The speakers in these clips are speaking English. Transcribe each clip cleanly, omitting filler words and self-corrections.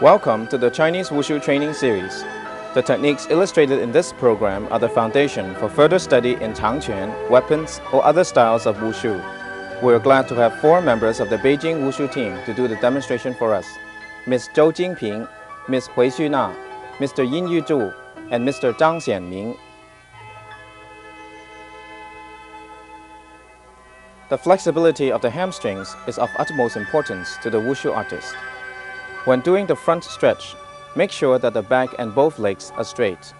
Welcome to the Chinese Wushu training series. The techniques illustrated in this program are the foundation for further study in Changquan, weapons, or other styles of Wushu. We are glad to have 4 members of the Beijing Wushu team to do the demonstration for us: Ms. Zhou Jingping, Ms. Hui Xuna, Mr. Yin Yuzhu, and Mr. Zhang Xianming. The flexibility of the hamstrings is of utmost importance to the Wushu artist. When doing the front stretch, make sure that the back and both legs are straight.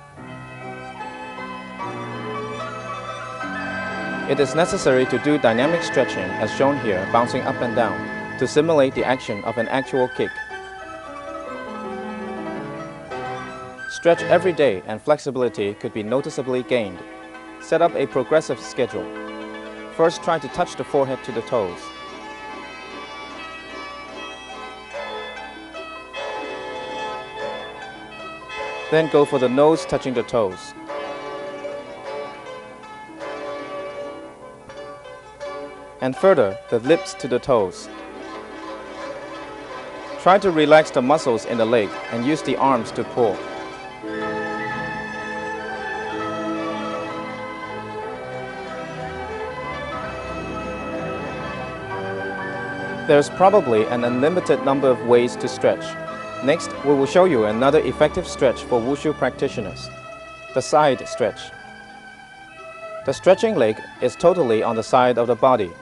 It is necessary to do dynamic stretching as shown here, bouncing up and down, to simulate the action of an actual kick. Stretch every day and flexibility could be noticeably gained. Set up a progressive schedule. First, try to touch the forehead to the toes. Then go for the nose touching the toes. And further, the lips to the toes. Try to relax the muscles in the leg and use the arms to pull. There's probably an unlimited number of ways to stretch. Next, we will show you another effective stretch for Wushu practitioners: the side stretch. The stretching leg is totally on the side of the body.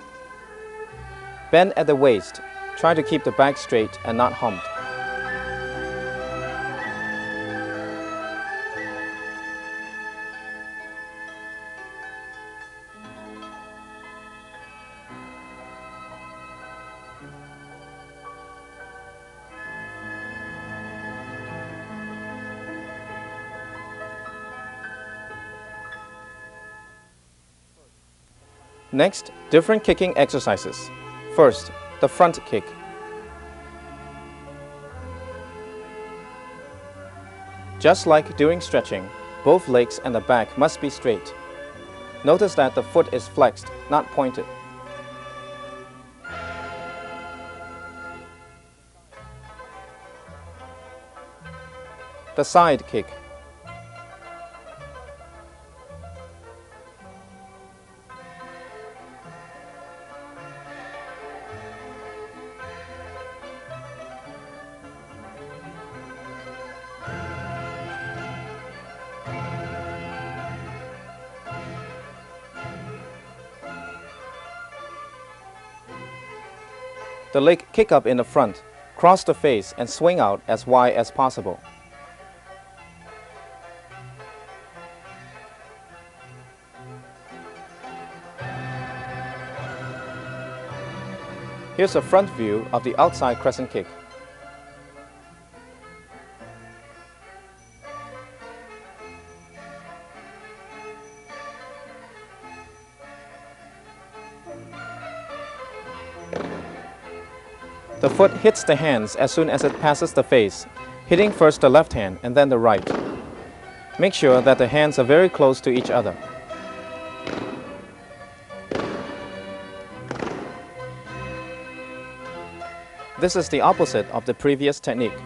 Bend at the waist. Try to keep the back straight and not humped. Next, different kicking exercises. First, the front kick. Just like during stretching, both legs and the back must be straight. Notice that the foot is flexed, not pointed. The side kick. The leg kick up in the front, cross the face and swing out as wide as possible. Here's a front view of the outside crescent kick. The foot hits the hands as soon as it passes the face, hitting first the left hand and then the right. Make sure that the hands are very close to each other. This is the opposite of the previous technique.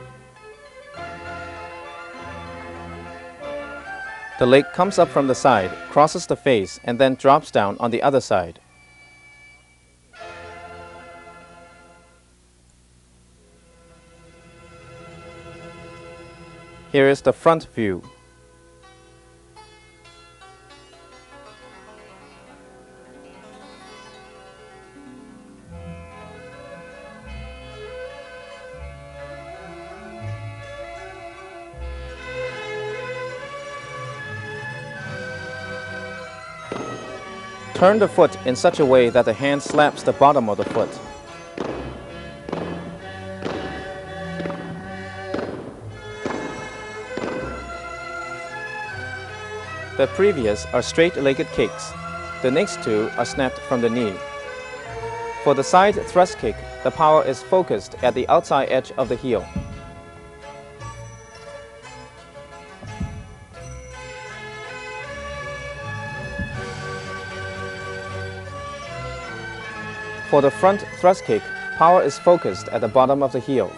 The leg comes up from the side, crosses the face, and then drops down on the other side. Here is the front view. Turn the foot in such a way that the hand slaps the bottom of the foot. The previous are straight-legged kicks. The next 2 are snapped from the knee. For the side thrust kick, the power is focused at the outside edge of the heel. For the front thrust kick, power is focused at the bottom of the heel.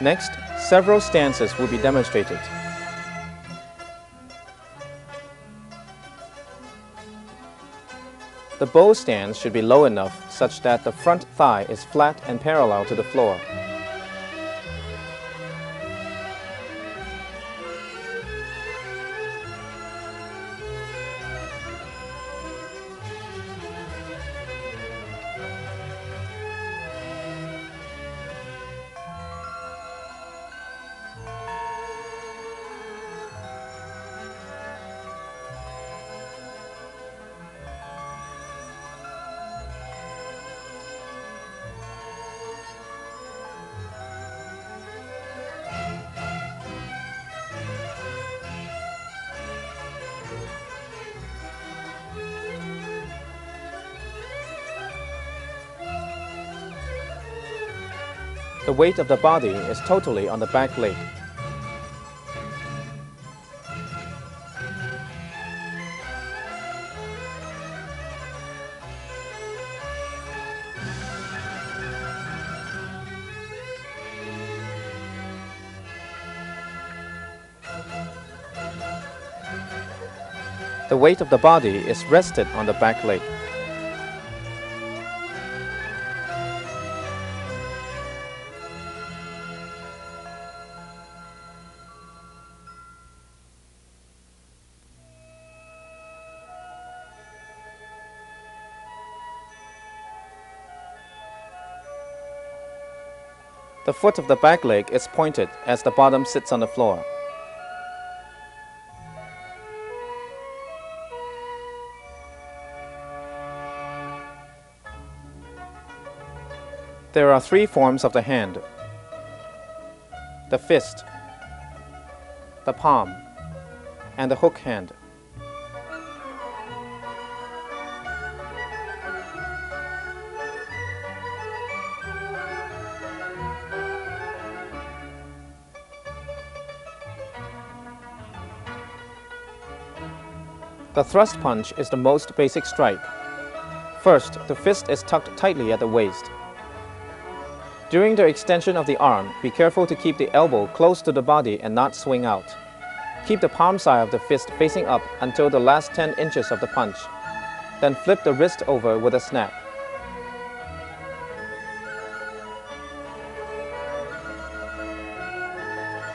Next, several stances will be demonstrated. The bow stance should be low enough such that the front thigh is flat and parallel to the floor. The weight of the body is totally on the back leg. The weight of the body is rested on the back leg. The foot of the back leg is pointed as the bottom sits on the floor. There are three forms of the hand: the fist, the palm, and the hook hand. The thrust punch is the most basic strike. First, the fist is tucked tightly at the waist. During the extension of the arm, be careful to keep the elbow close to the body and not swing out. Keep the palm side of the fist facing up until the last 10 inches of the punch. Then flip the wrist over with a snap.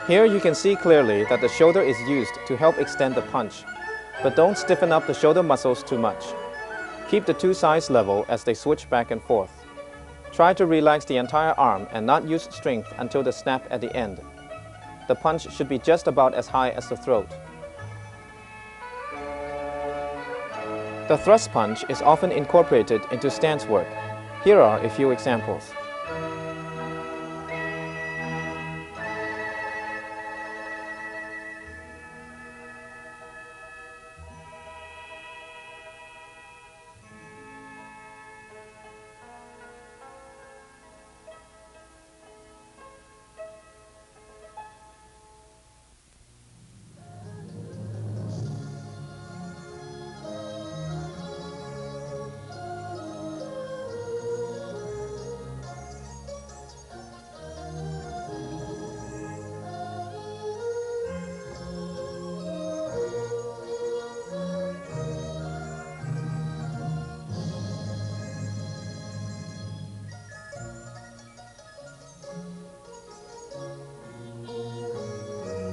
Here you can see clearly that the shoulder is used to help extend the punch, but don't stiffen up the shoulder muscles too much. Keep the two sides level as they switch back and forth. Try to relax the entire arm and not use strength until the snap at the end. The punch should be just about as high as the throat. The thrust punch is often incorporated into stance work. Here are a few examples.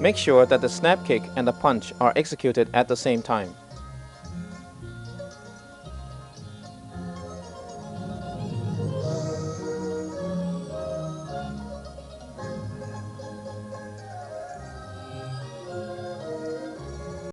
Make sure that the snap kick and the punch are executed at the same time.